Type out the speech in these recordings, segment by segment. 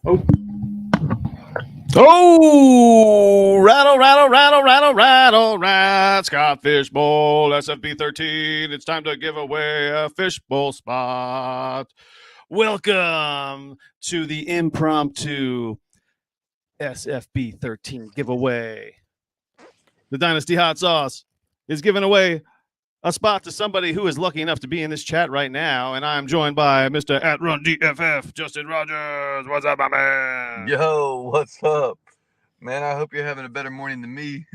Oh. Oh, rattle, rattle, rattle, rattle, rattle, rat. Scott Fishbowl, SFB 13. It's time to give away a fishbowl spot. Welcome to the impromptu SFB 13 giveaway. The Dynasty Hot Sauce is giving away a spot to somebody who is lucky enough to be in this chat right now. And I'm joined by Mr. At Run DFF, Justin Rogers. What's up, my man? Yo, what's up? Man, I hope you're having a better morning than me.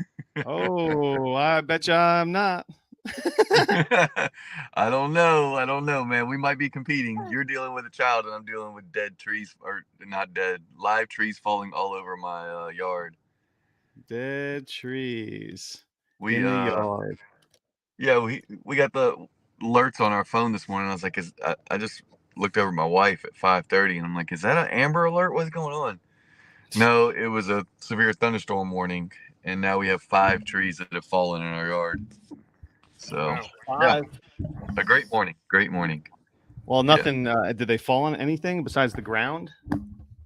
Oh, I bet you I'm not. I don't know, man. We might be competing. You're dealing with a child, and I'm dealing with dead trees, or not dead, live trees falling all over my yard. Dead trees We, in the yard. yeah, we got the alerts on our phone this morning. I was like, I just looked over at my wife at 5:30, and I'm like, is that an Amber Alert? What's going on? No, it was a severe thunderstorm warning, and now we have 5 trees that have fallen in our yard. So, yeah, 5. a great morning. Great morning. Well, nothing. Did they fall on anything besides the ground?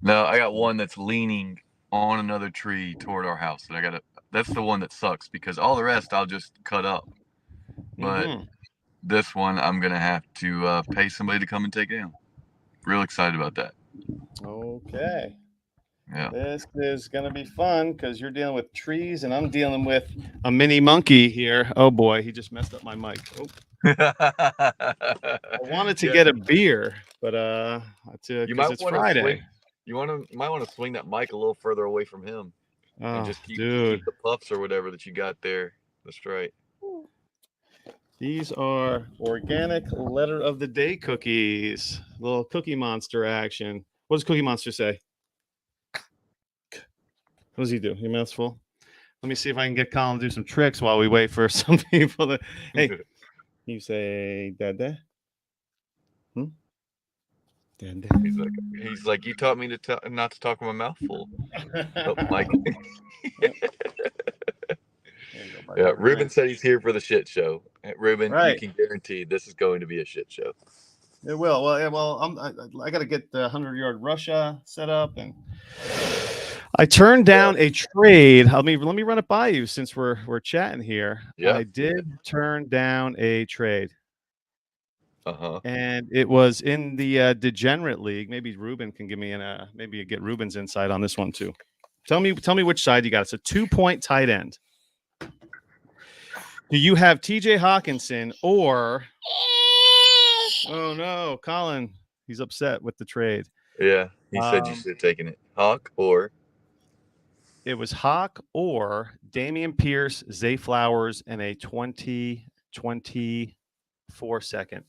No, I got one that's leaning on another tree toward our house. And that's the one that sucks because all the rest I'll just cut up. But this one I'm going to have to pay somebody to come and take down. Real excited about that. Okay. Yeah. This is going to be fun because you're dealing with trees and I'm dealing with a mini monkey here. Oh, boy. He just messed up my mic. Oh. I wanted to get a beer, but because it's Friday. Might want to swing that mic a little further away from him, and just keep the puffs or whatever that you got there. That's right. These are organic letter of the day cookies. Little Cookie Monster action. What does Cookie Monster say? What does he do? Your mouth's full. Let me see if I can get Colin to do some tricks while we wait for some people to. Hey, you say Dada? Dada. He's like, you taught me not to talk with my mouth full. Oh, Mike. Yeah, Ruben said he's here for the shit show. Ruben, you can guarantee this is going to be a shit show. It will. I got to get the 100-yard Russia set up, and I turned down a trade. Let me run it by you since we're chatting here. Yeah. I did turn down a trade. Uh-huh. And it was in the Degenerate League. Maybe Ruben can give me maybe get Ruben's insight on this one too. Tell me which side you got. It's a 2-point tight end. Do you have TJ Hawkinson or? Oh no, Colin. He's upset with the trade. Yeah, he said you should have taken it. Hawk or? It was Hawk or Dameon Pierce, Zay Flowers, and a 2024 second.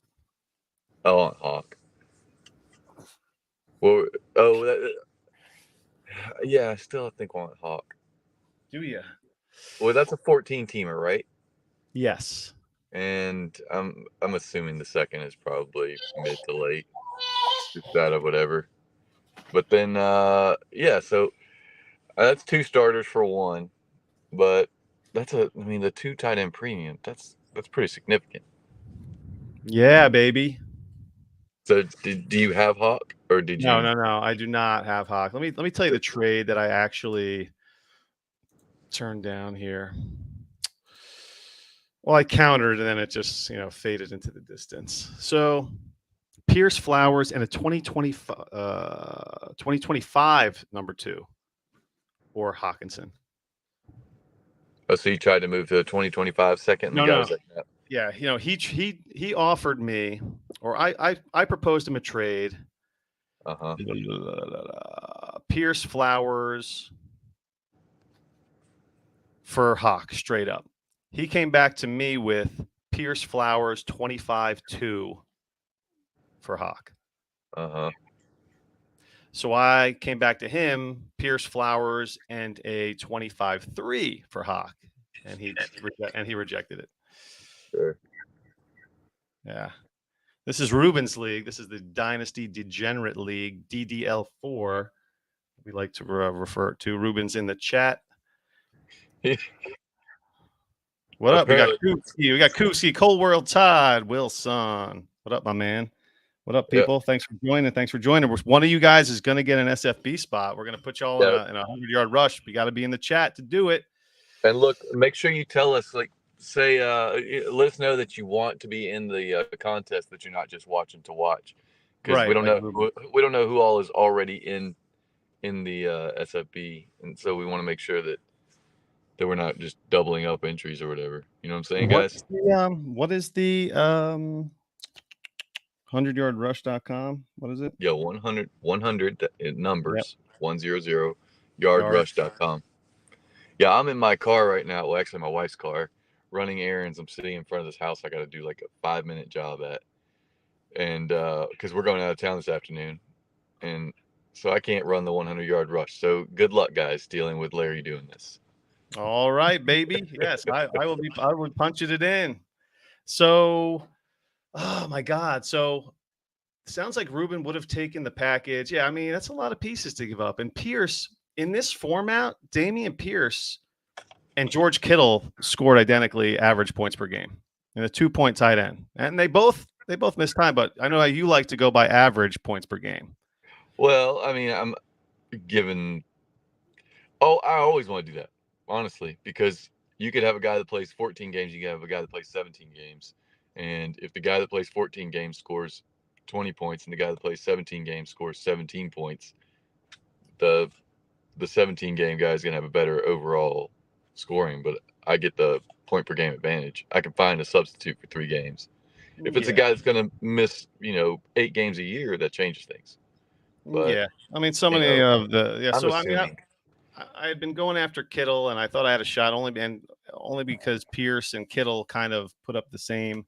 I want Hawk. Well, yeah, I still think I want Hawk. Do you? Well, that's a 14-teamer, right? Yes. And I'm assuming the second is probably mid to late, just out of whatever. But then, yeah, so that's 2 starters for 1, but the 2 tight end premium. That's pretty significant. Yeah, baby. So, do you have Hawk or did you? No. I do not have Hawk. Let me tell you the trade that I actually turned down here. Well, I countered and then it just faded into the distance. So Pierce Flowers and a 2025 number 2 or Hawkinson. Oh, so you tried to move to a 2025 second? No. Yeah, he offered me, or I proposed him a trade. Uh-huh. Pierce Flowers for Hawk, straight up. He came back to me with Pierce Flowers 25-2 for Hawk. Uh-huh. So I came back to him, Pierce Flowers, and a 25-3 for Hawk, and he rejected it. Sure. Yeah. This is Ruben's league. This is the Dynasty Degenerate League, DDL4. We like to refer to. Ruben's in the chat. What up? We got Koopski, Cold World Todd Wilson. What up, my man? What up, Yeah. people? Thanks for joining. Thanks for joining. One of you guys is going to get an SFB spot. We're going to put y'all in a 100-yard rush. We got to be in the chat to do it. And look, make sure you tell us, like, say, let us know that you want to be in the contest, that you're not just watching to watch, because we Right. don't Like, know who all is already in the SFB, and so we want to make sure that we're not just doubling up entries or whatever. You know what I'm saying, guys? what is the 100yardrush.com? What is it? Yo, 100 numbers, Yep. 100 yardrush.com. Yeah, I'm in my car right now. Well, actually, my wife's car, running errands. I'm sitting in front of this house I got to do like a 5-minute job at, and because we're going out of town this afternoon, and so I can't run the 100-yard rush. So good luck, guys, dealing with Larry doing this. All right, baby. Yes, I would punch it in. So, oh my God. So sounds like Ruben would have taken the package. Yeah, I mean, that's a lot of pieces to give up. And Pierce, in this format, Damian Pierce and George Kittle scored identically average points per game and a 2-point tight end. And they both missed time, but I know how you like to go by average points per game. Well, I mean, I'm given. Oh, I always want to do that, honestly, because you could have a guy that plays 14 games, you could have a guy that plays 17 games. And if the guy that plays 14 games scores 20 points and the guy that plays 17 games scores 17 points, the 17 game guy is going to have a better overall scoring, but I get the point per game advantage. I can find a substitute for 3 games. If it's a guy that's going to miss, 8 games a year, that changes things. But, yeah, I mean, so many of the I'm so assuming. I mean, I had been going after Kittle, and I thought I had a shot only because Pierce and Kittle kind of put up the same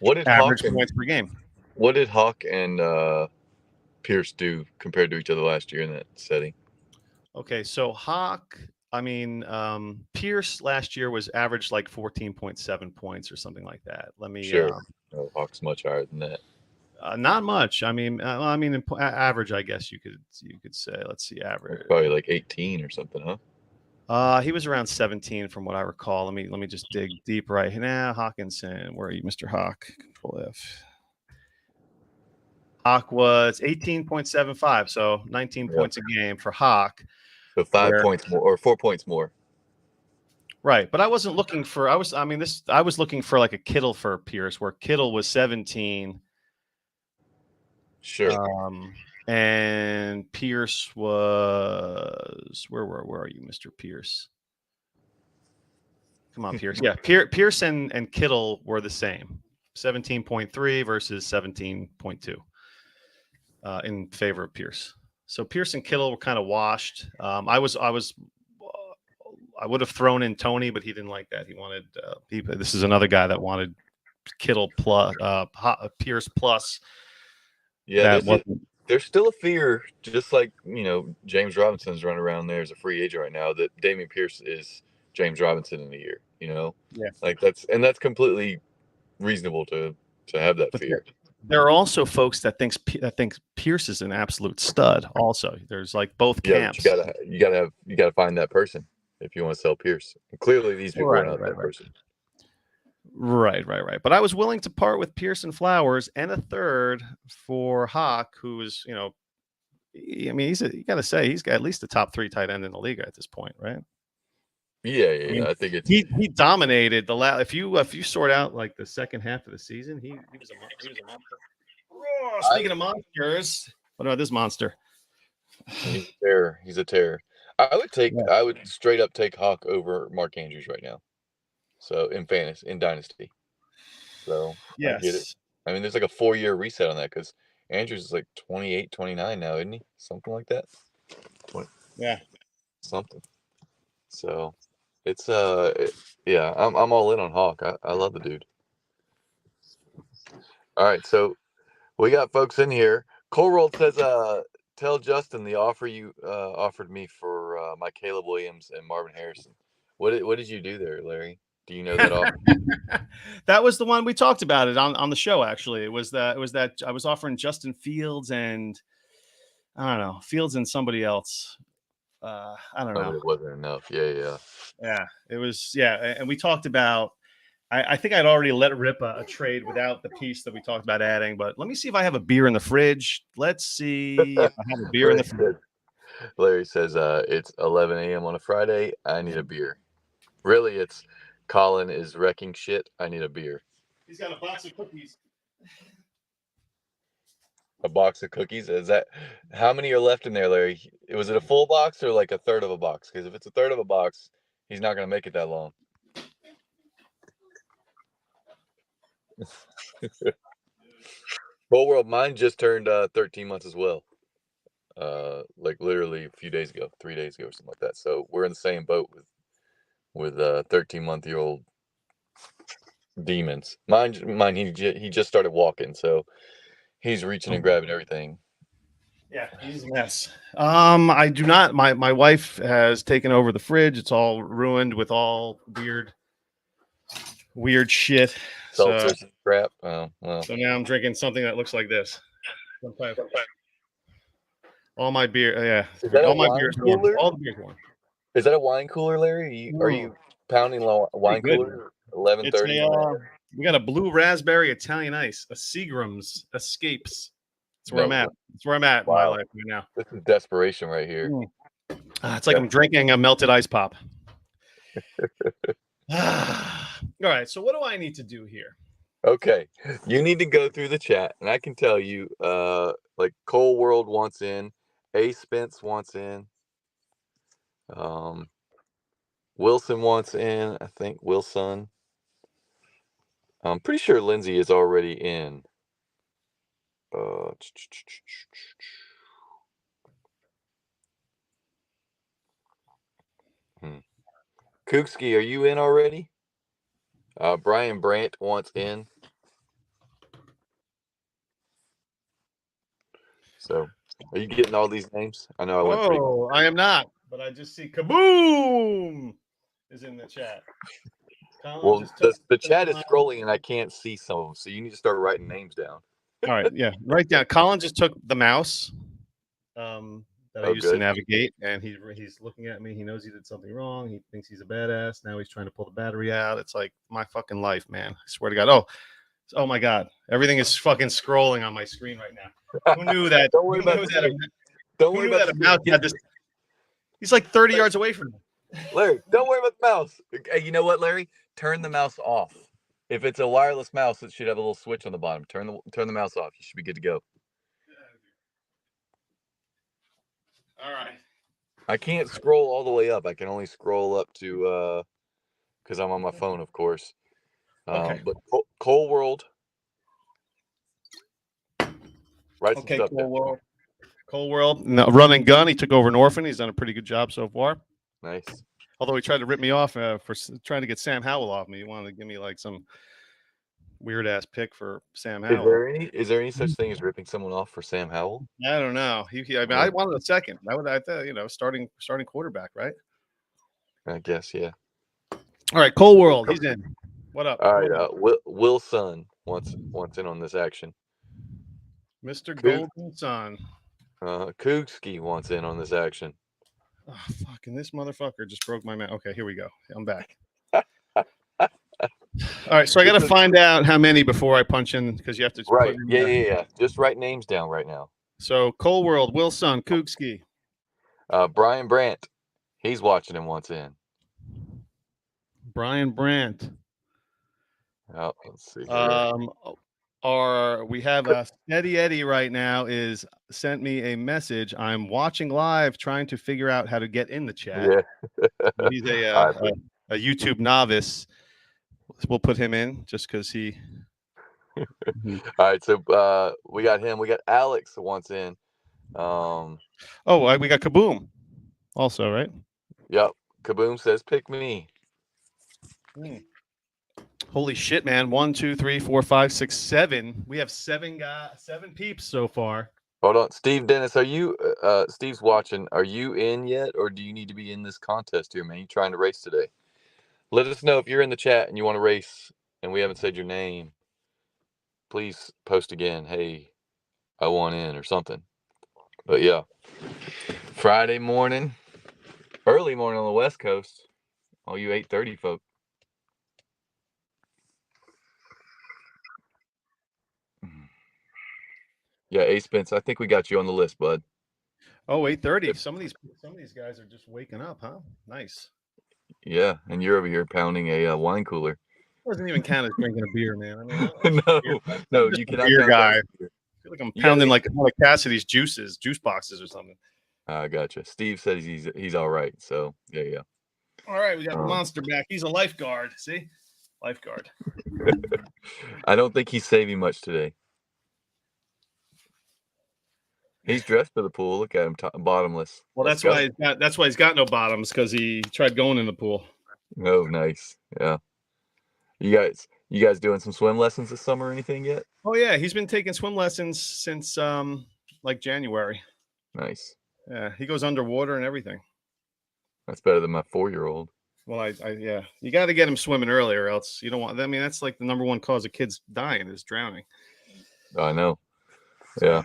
average points per game. What did Hawk and Pierce do compared to each other last year in that setting? Okay, so Hawk, I mean, Pierce last year was averaged like 14.7 points or something like that. Let me Hawk's much higher than that. Not much. I mean, average, I guess you could say. Let's see, average. Probably like 18 or something, huh? He was around 17 from what I recall. Let me just dig deep right now. Hawkinson, where are you, Mr. Hawk? Control F. Hawk was 18.75, so 19 points a game for Hawk. So 5 points more or 4 points more. Right, but I wasn't looking for. I was looking for like a Kittle for Pierce, where Kittle was 17. Sure. And Pierce was where are you, Mr. Pierce? Come on, Pierce. Yeah, Pierce and Kittle were the same, 17.3 versus 17.2 in favor of Pierce. So Pierce and Kittle were kind of washed. I would have thrown in Tony, but he didn't like that. He wanted this is another guy that wanted Kittle plus Pierce plus. Yeah, there's still a fear, just like James Robinson's running around there as a free agent right now, that Damian Pierce is James Robinson in a year. Yeah, like that's completely reasonable to have that fear. There are also folks that think Pierce is an absolute stud. Also, there's like both camps. Yeah, you gotta find that person if you want to sell Pierce. And clearly, these people are not that person. Right. But I was willing to part with Pierce and Flowers and a third for Hawk, who is, I mean, you got to say he's got at least the top 3 tight end in the league at this point, right? Yeah. I think he dominated the last. If you sort out like the second half of the season, he was a monster. Oh, speaking of monsters, what about this monster? He's a terror. I would straight up take Hawk over Mark Andrews right now. So in Dynasty. So yes. I get it. I mean, there's like a 4-year reset on that because Andrews is like 28, 29 now, isn't he? Something like that. 20. Yeah. Something. So it's yeah, I'm all in on Hawk. I love the dude. All right, so we got folks in here. Colrold says, tell Justin the offer you offered me for my Caleb Williams and Marvin Harrison. What did you do there, Larry? Do you know that offer? That was the one we talked about it on the show. Actually, it was that I was offering Justin Fields and I don't know, Fields and somebody else. I don't know. It wasn't enough. Yeah. It was. Yeah, and we talked about I think I'd already let rip a trade without the piece that we talked about adding, but let me see if I have a beer in the fridge. Let's see if I have a beer in the fridge. Larry says, it's 11 a.m. on a Friday. I need a beer. Really, it's Colin is wrecking shit. I need a beer. He's got a box of cookies. A box of cookies? Is that how many are left in there, Larry? Was it a full box or like a third of a box? Because if it's a third of a box, he's not going to make it that long. Whole world, mine just turned 13 months as well. Like literally a few days ago, 3 days ago or something like that. So we're in the same boat with 13-month-old demons. Mine he just started walking, so he's reaching and grabbing everything. Yeah, he's a mess. I do not. My wife has taken over the fridge. It's all ruined with all weird shit. Seltzers and crap. Oh well. So now I'm drinking something that looks like this. All my beer, yeah. Is that all a my wine beer's cooler? warm. All the beer's warm. Is that a wine cooler, Larry? Are you pounding wine cooler? 11:30. We got a blue raspberry Italian ice, a Seagram's Escapes. That's where I'm at. That's where I'm at in my life right now. This is desperation right here. It's like I'm drinking a melted ice pop. All right. So what do I need to do here? Okay, you need to go through the chat, and I can tell you, like Cole World wants in, A Spence wants in, Wilson wants in. I think Wilson. I'm pretty sure Lindsay is already in. Kookski, are you in already? Brian Brandt wants in. So, are you getting all these names? I know I went pretty. I am not, but I just see Kaboom is in the chat. Well, the chat is scrolling and I can't see some of them, so you need to start writing names down. All right, yeah, write down. Colin just took the mouse that I used to navigate, and he's looking at me. He knows he did something wrong. He thinks he's a badass. Now he's trying to pull the battery out. It's like my fucking life, man. I swear to God. Oh my God. Everything is fucking scrolling on my screen right now. Who knew that? Don't worry about the mouse had this. He's like 30 yards away from me. Larry, don't worry about the mouse. Hey, you know what, Larry? Turn the mouse off. If it's a wireless mouse, it should have a little switch on the bottom. Turn the mouse off. You should be good to go. All right. I can't scroll all the way up. I can only scroll up to because I'm on my phone, of course. Okay. But Cole World. Right. Okay, Cole World. No, run and gun. He took over Norfolk. He's done a pretty good job so far. Nice. Although he tried to rip me off for trying to get Sam Howell off me. He wanted to give me like some weird ass pick for Sam Howell. Is there any such thing as ripping someone off for Sam Howell? I don't know. I wanted a second. I thought, starting quarterback, right? I guess, yeah. All right, Cole World. He's in. What up? All right, Wilson wants in on this action. Mr. Golden Sun. Kookski wants in on this action. Oh, fucking this motherfucker just broke my mouth. Okay, here we go. I'm back. All right, so I got to find out how many before I punch in because you have to. Right. Yeah. Just write names down right now. So Cole World, Wilson, Kookski. Brian Brandt. He's watching and wants in. Brian Brandt. Oh, let's see. We have a Steady Eddie right now is sent me a message. I'm watching live, trying to figure out how to get in the chat. Yeah. He's a YouTube novice. We'll put him in just because he. All right, so we got him. We got Alex wants in. We got Kaboom, also, right? Yep. Kaboom says, "Pick me." Holy shit, man! 1, 2, 3, 4, 5, 6, 7. We have 7 peeps so far. Hold on, Steve Dennis. Are you? Steve's watching. Are you in yet, or do you need to be in this contest here, man? You trying to race today? Let us know if you're in the chat and you want to race, and we haven't said your name. Please post again. Hey, I want in or something. But yeah, Friday morning, early morning on the West Coast. All you 8:30 folk. Yeah, A Spence. I think we got you on the list, bud. Oh, 8:30. Some of these guys are just waking up, huh? Nice. Yeah, and you're over here pounding a wine cooler. Doesn't even count as drinking a beer, man. I mean, I'm No, no, just you a cannot beer count that guy. as beer. I feel like I'm You got pounding A- like one of Cassidy's juice boxes or something. I gotcha. Steve says he's all right. So yeah. All right, we got the Um, monster back. He's a lifeguard. See, lifeguard. I don't think he's saving much today. He's dressed for the pool. Look at him, bottomless. Well, Let's that's why he's got no bottoms, because he tried going in the pool. Oh, nice. Yeah. You guys doing some swim lessons this summer or anything yet? Oh yeah, he's been taking swim lessons since like January. Nice. Yeah, he goes underwater and everything. That's better than my 4-year-old. Well, yeah, you got to get him swimming early, or else you don't want. I mean, that's like the number one cause of kids dying is drowning. I know. Yeah.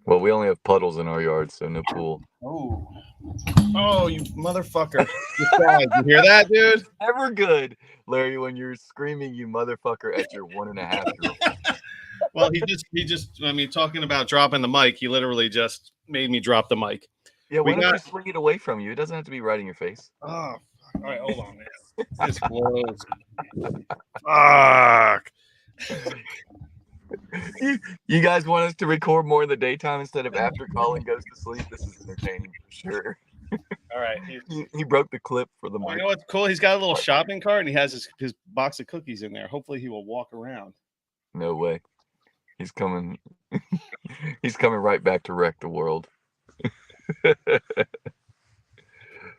Well, we only have puddles in our yard, so no pool. Oh, you motherfucker! You hear that, dude? Never good, Larry, when you're screaming "you motherfucker" at your 1.5-year-old. Well, he just. I mean, talking about dropping the mic, he literally just made me drop the mic. Yeah, why don't you swing it away from you? It doesn't have to be right in your face. Oh, all right, hold on, man. It's close. Fuck. You guys want us to record more in the daytime instead of after Colin goes to sleep? This is entertaining for sure. All right. He broke the clip for the mic. You know what's cool? He's got a little shopping cart and he has his box of cookies in there. Hopefully he will walk around. No way. He's coming. He's coming right back to wreck the world.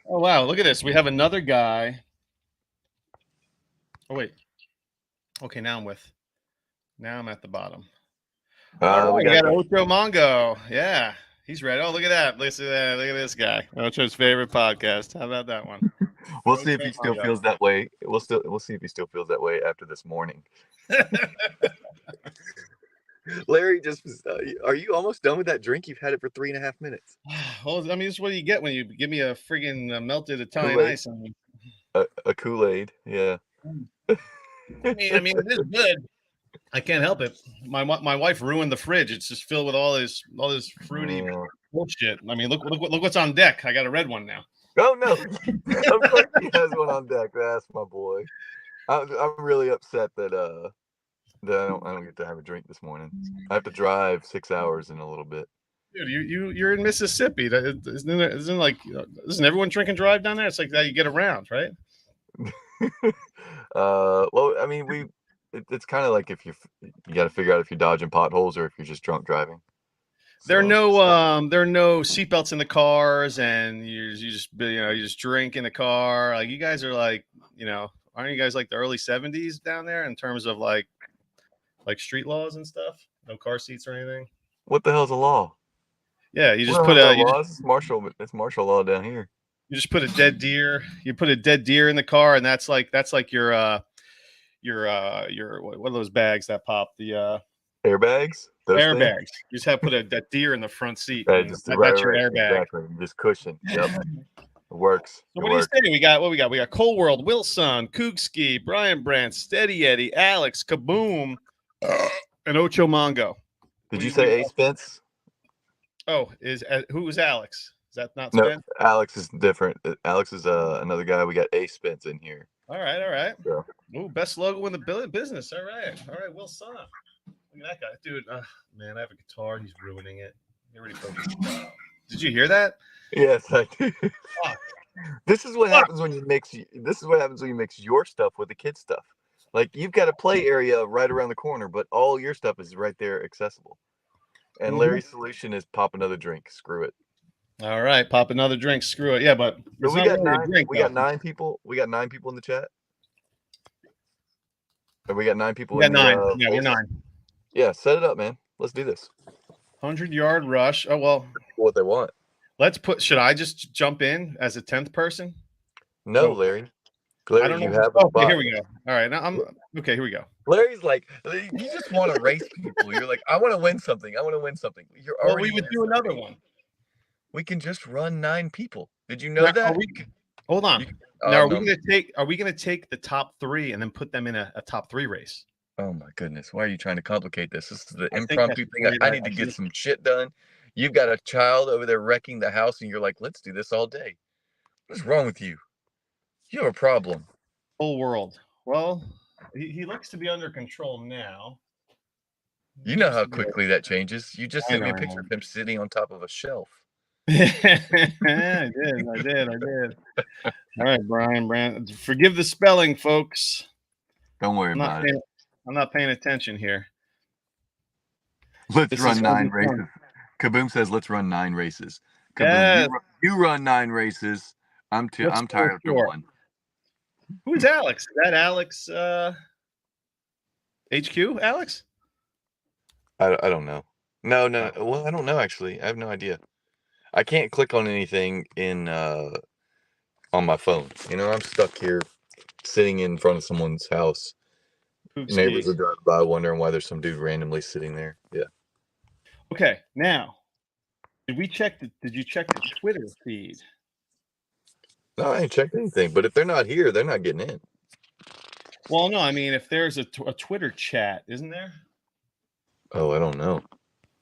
Oh wow! Look at this. We have another guy. Oh wait. Okay, now I'm at the bottom. We got Ocho Mongo. Yeah, he's ready. Oh, look at that. Listen to that. Look at this guy. Ocho's favorite podcast. How about that one? We'll see if he still feels that way. We'll see if he still feels that way after this morning. Larry, are you almost done with that drink? You've had it for 3.5 minutes. Well, I mean, this is what you get when you give me a friggin' melted Italian ice. A Kool-Aid, yeah. I mean, it is good. I can't help it. My wife ruined the fridge. It's just filled with all this fruity bullshit. I mean, look what's on deck. I got a red one now. Oh no! Of course he has one on deck. That's my boy. I'm really upset that I don't get to have a drink this morning. I have to drive 6 hours in a little bit. Dude, you're in Mississippi. Isn't everyone drink and drive down there? It's like that you get around, right? Well, I mean, it's kind of like if you got to figure out if you're dodging potholes or if you're just drunk driving. There are no seatbelts in the cars, and you just drink in the car. Like you guys are like, aren't you guys like the early 70s down there in terms of like street laws and stuff? No car seats or anything. What the hell's a law? Yeah, you just put it's martial law down here. You just put a dead deer. You put a dead deer in the car, and that's like your what are those bags that pop? The airbags. Airbags. You just have to put that deer in the front seat. Right, that's your airbag. Exactly. Just cushion. Yep. It works. So what do you say? We got We got Cold World, Wilson, Kookski, Brian Brandt, Steady Eddie, Alex, Kaboom, and Ocho Mongo. Did you say A Spence? Oh, who was Alex? Is that not Spence? No, Alex is different. Alex is another guy. We got A Spence in here. All right. Yeah. Ooh, best logo in the business. All right, Wilson. Look at that guy, dude. Man, I have a guitar. He's ruining it. He already broke it. Did you hear that? Yes, I did. This is what happens when you mix. This is what happens when you mix your stuff with the kids' stuff. Like you've got a play area right around the corner, but all your stuff is right there, accessible. And Larry's solution is pop another drink. Screw it. All right, pop another drink. Screw it. Yeah, but we got 9 people. We got 9 people in the chat. And we got 9 people. We got 9. Yeah, we're 9. Yeah, set it up, man. Let's do this. 100-yard rush. Oh well. What they want. Should I just jump in as a 10th person? No, Larry. I don't know. Okay, here we go. All right, okay. Here we go. Larry's like, you just want to race people. You're like, I want to win something. We would do another one. We can just run 9 people. Did you know that? Hold on. Now, are we going to take the top 3 and then put them in a top 3 race? Oh my goodness. Why are you trying to complicate this? This is the I think I impromptu should thing. wait. I need to get some shit done. You've got a child over there wrecking the house, and you're like, let's do this all day. What's wrong with you? You have a problem. Whole world. Well, he looks to be under control now. You know how quickly that changes. You just I sent me a know. picture of him sitting on top of a shelf. I did. All right, Brian. Forgive the spelling, folks. Don't worry I'm not about it. paying attention here. Let's This run is gonna 9 be fun. races. Kaboom says, let's run 9 races. Kaboom, Yes. you run 9 races. I'm Let's tired after score. 1. Who's Alex? Is that Alex HQ? Alex? I don't know. No. Well, I don't know actually. I have no idea. I can't click on anything in on my phone. You know, I'm stuck here sitting in front of someone's house. Poopski. Neighbors are driving by wondering why there's some dude randomly sitting there. Yeah. Okay, now did you check the Twitter feed? No, I ain't checked anything. But if they're not here, they're not getting in. Well, no, I mean if there's a Twitter chat, isn't there? Oh, I don't know.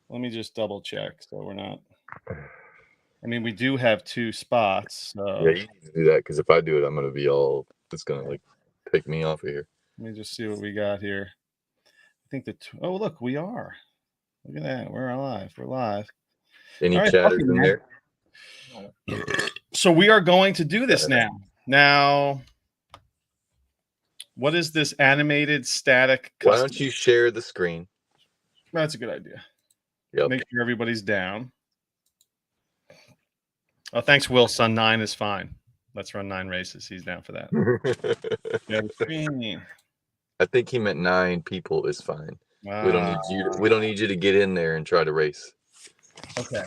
Let me just double check so we're not. I mean, we do have 2 spots. So Yeah, you need to do that because if I do it, I'm gonna be all. It's gonna like take me off of here. let me just see what we got here. I think oh look, we are. Look at that. We're alive. We're live. Any All right, chatters in there? So we are going to do this now. Now, what is this animated static custom? Why don't you share the screen? That's a good idea. Yep. Make sure everybody's down. Oh, thanks, Will. Son 9 is fine. Let's run 9 races. He's down for that. Yeah, screen. I think he meant 9 people is fine. Wow. We don't need you to get in there and try to race. Okay.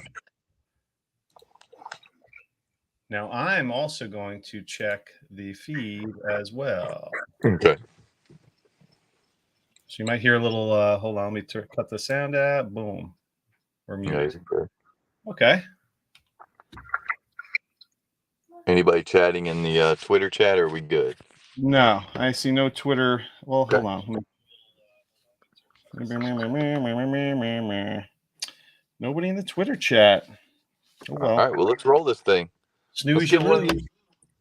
Now I'm also going to check the feed as well. Okay. So you might hear a little. Hold on, let me cut the sound out. Boom. We're muted. Okay. Anybody chatting in the Twitter chat? Or are we good? No, I see no Twitter. Well, Okay. hold on. Nobody in the Twitter chat. Oh, well. All right. Well, let's roll this thing. Snooze you lose.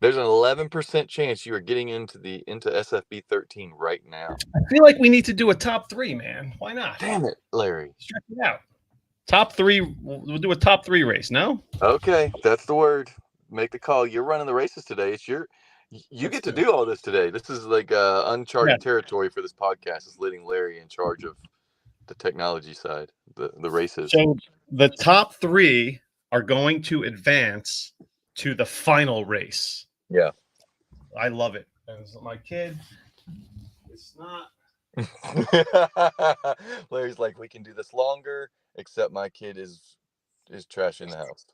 There's an 11% chance you are getting into SFB 13 right now. I feel like we need to do a top 3, man. Why not? Damn it, Larry. Stretch it out. Top 3. We'll do a top 3 race. No? Okay, that's the word. Make the call. You're running the races today. It's you get to do all this today. This is like uncharted territory for this podcast. Is letting Larry in charge of the technology side, the races. So the top 3 are going to advance to the final race. Yeah. I love it. And my kid, it's not. Larry's like, we can do this longer, except my kid is trashing the house.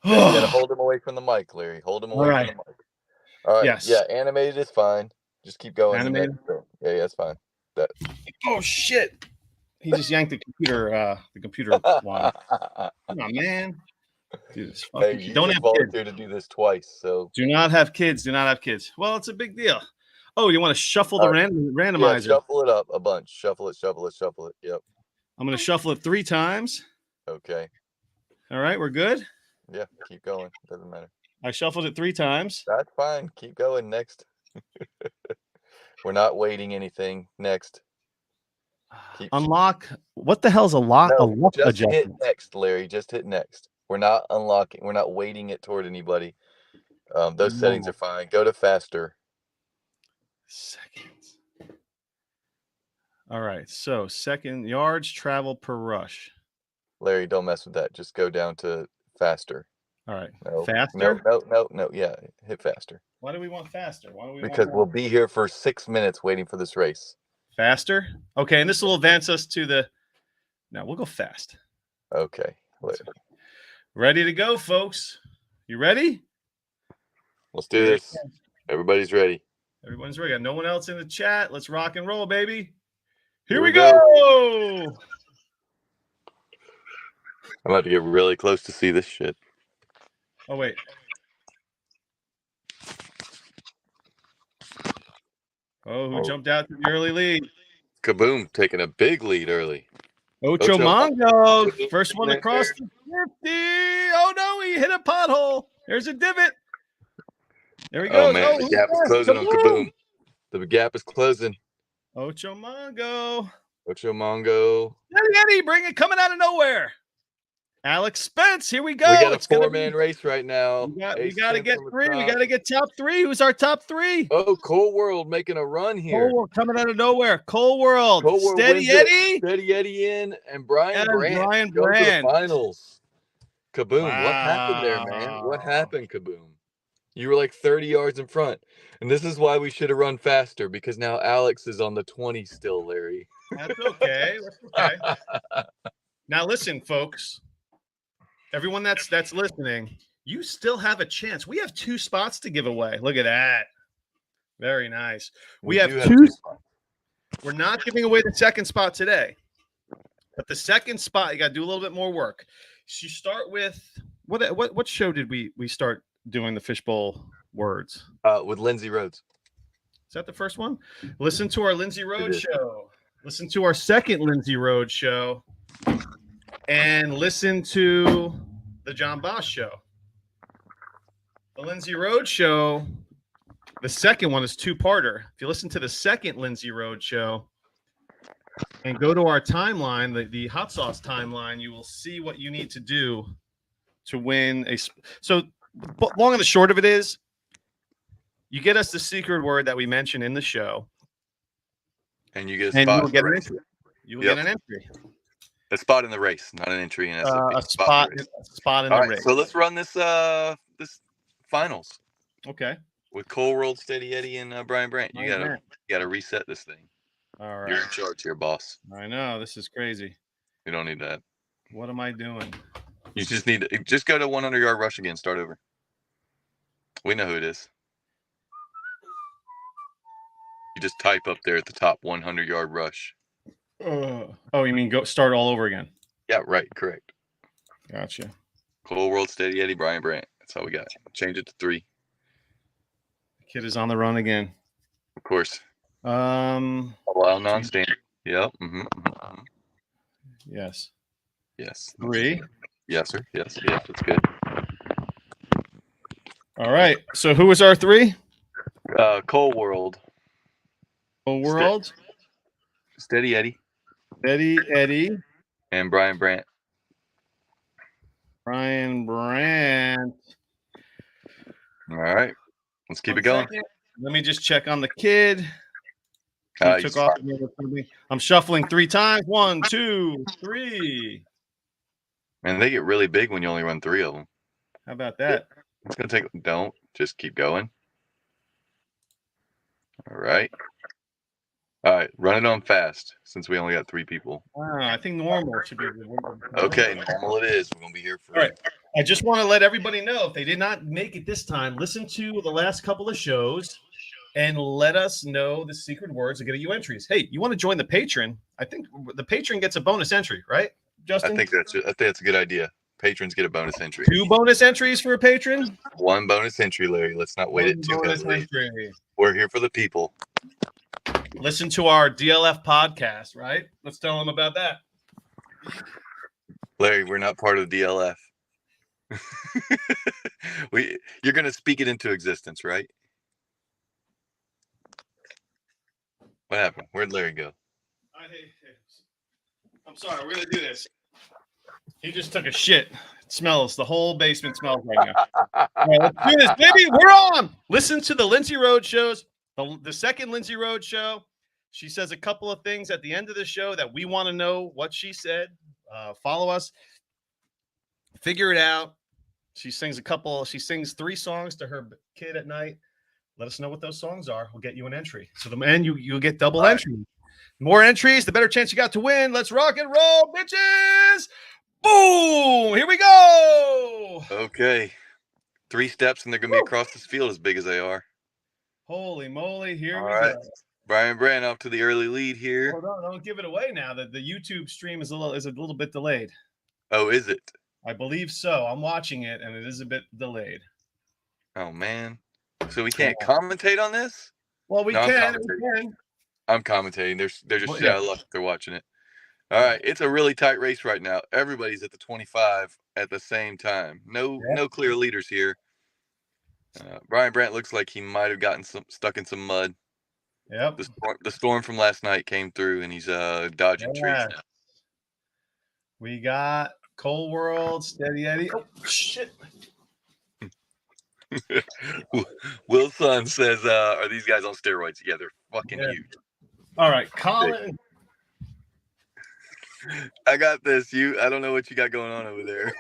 You gotta hold him away from the mic, Larry. Hold him away from the mic. All right. Yes. Yeah, animated is fine. Just keep going. Animated? Yeah, it's fine. Oh shit! He just yanked the computer line. Come on, man. Do this. Hey, you don't have volunteered to do this twice, so do not have kids. Do not have kids. Well, it's a big deal. Oh, you want to shuffle the randomizer? Yeah, shuffle it up a bunch. Shuffle it. Yep. I'm going to shuffle it 3 times. Okay. All right, we're good? Yeah, keep going. Doesn't matter. I shuffled it 3 times. That's fine. Keep going. Next. We're not waiting anything. Next. Unlock. What the hell's a lock? No, a lock just adjustment. hit next, Larry. Just hit next. We're not unlocking. We're not weighting it toward anybody. Those settings are fine. Go to faster. Seconds. All right. So second yards travel per rush. Larry, don't mess with that. Just go down to faster. All right. No, faster? No. Yeah, hit faster. Why do we want faster? Because we'll be here for 6 minutes waiting for this race. Faster? Okay, and this will advance us to the. No, we'll go fast. Okay. Ready to go, folks. You ready? Let's do this. Everybody's ready. Everyone's ready. Got no one else in the chat. Let's rock and roll, baby. Here we go. I'm about to get really close to see this shit. Oh, wait. Oh, who jumped out to the early lead? Kaboom, taking a big lead early. Ocho Ocho Mongo, first one there. across the 50. Oh, no, he hit a pothole. There's a divot. There he goes. Oh, man, the gap is closing on Kaboom. The gap is closing. Ocho Mongo. Ocho Mongo. Eddie, bring it coming out of nowhere. Alex Spence, here we go. We got it's a four-man race right now. We got to get three. We got to get top three. Who's our top three? Oh, Cole World making a run here. Cole World coming out of nowhere. Cole World. Steady Eddie. Steady Eddie in and Brian Brandt go to the finals. Kaboom. Wow. What happened there, man? What happened, Kaboom? You were like 30 yards in front. And this is why we should have run faster, because now Alex is on the 20 still, Larry. That's okay. That's okay. Now listen, folks. Everyone that's listening, you still have a chance. We have 2 spots to give away. Look at that. Very nice. We have 2 spots. We're not giving away the second spot today. But the second spot, you got to do a little bit more work. So you start with what show did we start doing the fishbowl words? With Lindsay Rhodes. Is that the first one? Listen to our Lindsay Rhodes show. Listen to our second Lindsay Rhodes show. And listen to the John Bosch show. The Lindsay Rhodes show, the second one is 2-parter. If you listen to the second Lindsay Rhodes show and go to our timeline, the hot sauce timeline, you will see what you need to do to win a. So long and the short of it is, you get us the secret word that we mentioned in the show, and you get a spot. You will get an entry. You will get an entry. A spot in the race, not an entry in a spot in the race. So let's run this this finals. Okay. With Cole World, Steady Eddie, and Brian Brandt. You gotta reset this thing. All right. You're in charge here, boss. I know, this is crazy. You don't need that. What am I doing? You just need to go to 100-yard rush again. Start over. We know who it is. You just type up there at the top 100-yard rush. Oh, you mean go start all over again? Yeah, right. Correct. Gotcha. Cole World, Steady Eddie, Brian Brandt. That's all we got. Change it to 3. The kid is on the run again. Of course. A while non-standard. Yep. Yes. Yes. 3. Yes, sir. Yes. Yeah, that's good. All right. So who was our 3? Cole World. Cole World. Steady Eddie. Steady Eddie. And Brian Brandt. Brian Brandt. All right. Let's keep it going. Let me just check on the kid. Took off. I'm shuffling 3 times. 1, 2, 3. Man, they get really big when you only run 3 of them. How about that? It's going to take. Don't. Just keep going. All right. All right. Run it on fast since we only got 3 people. I think normal should be. Okay. Normal it is. We're going to be here for. All right. I just want to let everybody know, if they did not make it this time, listen to the last couple of shows and let us know the secret words to get you entries. Hey, you want to join the patron? I think the patron gets a bonus entry, right, Justin? I think that's a good idea. Patrons get a bonus entry. 2 bonus entries for a patron? 1 bonus entry, Larry. Let's not wait it too heavily. We're here for the people. Listen to our DLF podcast, right? Let's tell them about that. Larry, we're not part of DLF. You're going to speak it into existence, right? What happened? Where'd Larry go? I'm sorry. We're going to do this. He just took a shit. It smells. The whole basement smells right now. All right, let's do this, baby. We're on. Listen to the Lindsay Rhodes shows. The second Lindsay Rhodes show. She says a couple of things at the end of the show that we want to know what she said. Follow us. Figure it out. She sings 3 songs to her kid at night. Let us know what those songs are. We'll get you an entry. So you'll get double entry. More entries, the better chance you got to win. Let's rock and roll, bitches. Boom! Here we go. Okay. 3 steps and they're going to be across this field as big as they are. Holy moly. Here we go. go. Brian Brandt off to the early lead here. Hold on, don't give it away now. The YouTube stream is a little bit delayed. Oh, is it? I believe so. I'm watching it, and it is a bit delayed. Oh man. So we can't commentate on this? Well, we No, I'm can. commentating. We can. I'm commentating. They're just Well, shit yeah. out of luck if they're watching it. All right, it's a really tight race right now. Everybody's at the 25 at the same time. No clear leaders here. Brian Brandt looks like he might have gotten stuck in some mud. Yep. The storm from last night came through, and he's dodging trees now. We got Cold World, Steady Eddie. Oh shit! Will Son says, "Are these guys on steroids? Yeah, they're fucking huge." All right, Colin. I got this. I don't know what you got going on over there.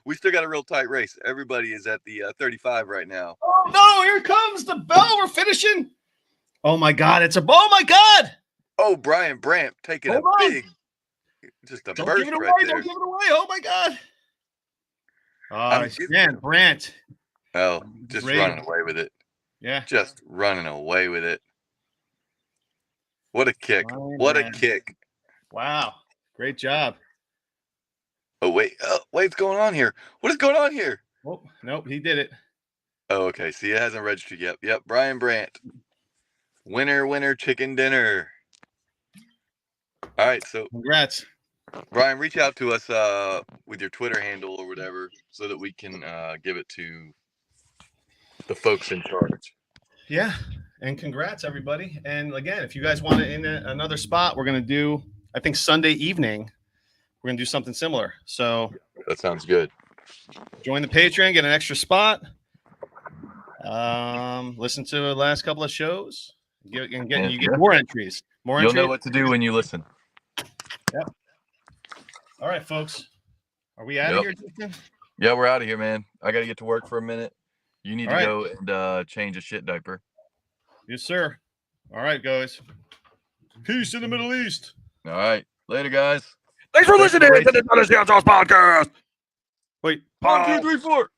We still got a real tight race. Everybody is at the 35 right now. Oh no! Here comes the bell. We're finishing. Oh my god! Oh my god! Oh, Brian Brandt taking a big, just a Don't burst give it away! right there. Don't give it away! Oh my god! Oh man, Brandt. Oh, just running away with it. Yeah, just running away with it. What a kick! What a kick! Wow, great job. Oh wait, what's going on here? What is going on here? Oh nope, he did it. Oh, okay. See, it hasn't registered yet. Yep, Brian Brandt. Winner, chicken dinner. All right, so congrats. Brian, reach out to us with your Twitter handle or whatever so that we can give it to the folks in charge. Yeah, and congrats, everybody. And again, if you guys want it in another spot, we're going to do, I think Sunday evening, we're going to do something similar. So that sounds good. Join the Patreon, get an extra spot. Listen to the last couple of shows. You get more entries. You'll know what to do when you listen. Yep. All right, folks. Are we out of here, Justin? Yeah, we're out of here, man. I got to get to work for a minute. You need to go and change a shit diaper. Yes, sir. All right, guys. Peace in the Middle East. All right. Later, guys. Thanks for listening to the Dennis Jones Podcast. Wait. 1, 2, 3, 4.